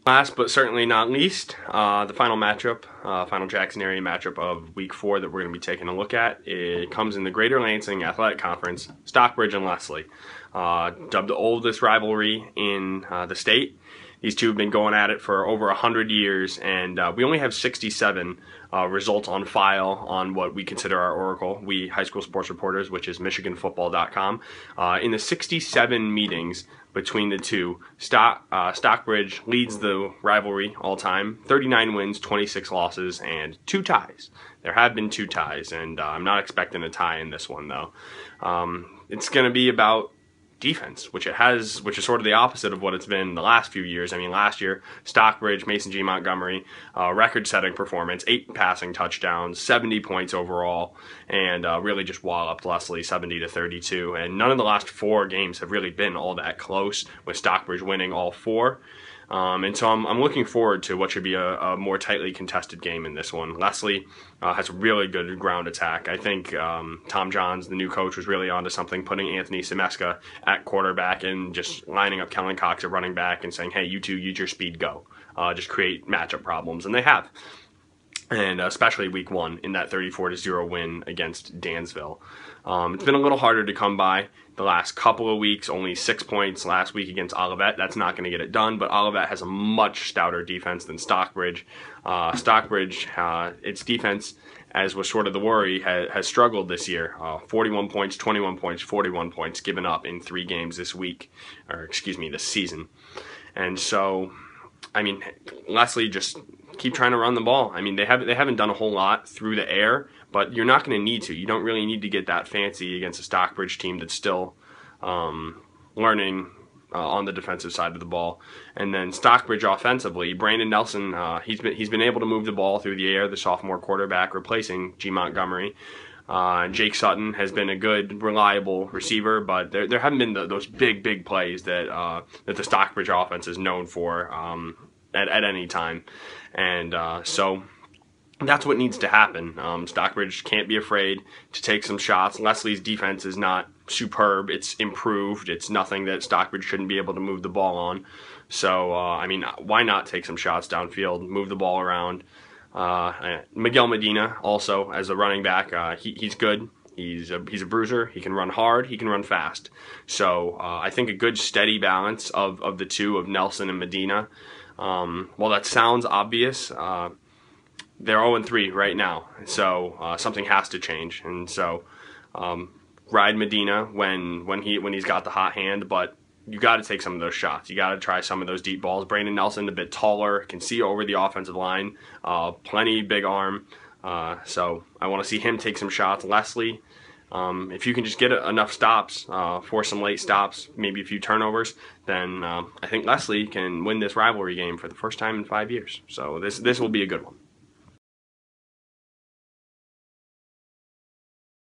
Last but certainly not least, the final matchup, final Jackson area matchup of Week 4 that we're going to be taking a look at. It comes in the Greater Lansing Athletic Conference, Stockbridge and Leslie. Dubbed the oldest rivalry in the state. These two have been going at it for over 100 years, and we only have 67 results on file on what we consider our oracle, we high school sports reporters, which is MichiganFootball.com. In the 67 meetings between the two, Stockbridge leads the rivalry all time, 39 wins, 26 losses, and 2 ties. There have been 2 ties, and I'm not expecting a tie in this one, though. It's going to be about defense, which is sort of the opposite of what it's been the last few years. I mean, last year, Stockbridge, Mason G. Montgomery, record-setting performance, 8 passing touchdowns, 70 points overall, and really just walloped Leslie 70-32. And none of the last 4 games have really been all that close, with Stockbridge winning all 4. And so I'm looking forward to what should be a more tightly contested game in this one. Leslie has a really good ground attack. I think Tom Johns, the new coach, was really onto something, putting Anthony Semeska at quarterback and just lining up Kellen Cox at running back and saying, hey, you two, use your speed, go. Just create matchup problems, and they have. And especially Week 1 in that 34-0 win against Dansville. It's been a little harder to come by the last couple of weeks, only 6 points last week against Olivet. That's not going to get it done, but Olivet has a much stouter defense than Stockbridge. Stockbridge, its defense, as was sort of the worry, has struggled this year. 41 points, 21 points, 41 points given up in 3 games this week, or excuse me, this season. And so, I mean, Leslie just keep trying to run the ball. I mean, they haven't done a whole lot through the air, but you're not going to need to. You don't really need to get that fancy against a Stockbridge team that's still learning on the defensive side of the ball. And then Stockbridge offensively, Brandon Nelson, he's been able to move the ball through the air, the sophomore quarterback replacing G. Montgomery. Jake Sutton has been a good, reliable receiver, but there haven't been those big plays that the Stockbridge offense is known for at any time. And so that's what needs to happen. Stockbridge can't be afraid to take some shots. Leslie's defense is not superb. It's improved. It's nothing that Stockbridge shouldn't be able to move the ball on. So, I mean, why not take some shots downfield, move the ball around? Miguel Medina also as a running back, he's good. He's a bruiser. He can run hard. He can run fast. So I think a good steady balance of the two, of Nelson and Medina. While that sounds obvious, they're 0-3 right now. So something has to change. And so ride Medina when he's got the hot hand, but you got to take some of those shots. You got to try some of those deep balls. Brandon Nelson, a bit taller, can see over the offensive line, plenty big arm. So I want to see him take some shots. Leslie, if you can just get enough stops, force some late stops, maybe a few turnovers, then I think Leslie can win this rivalry game for the first time in 5 years. So this will be a good one.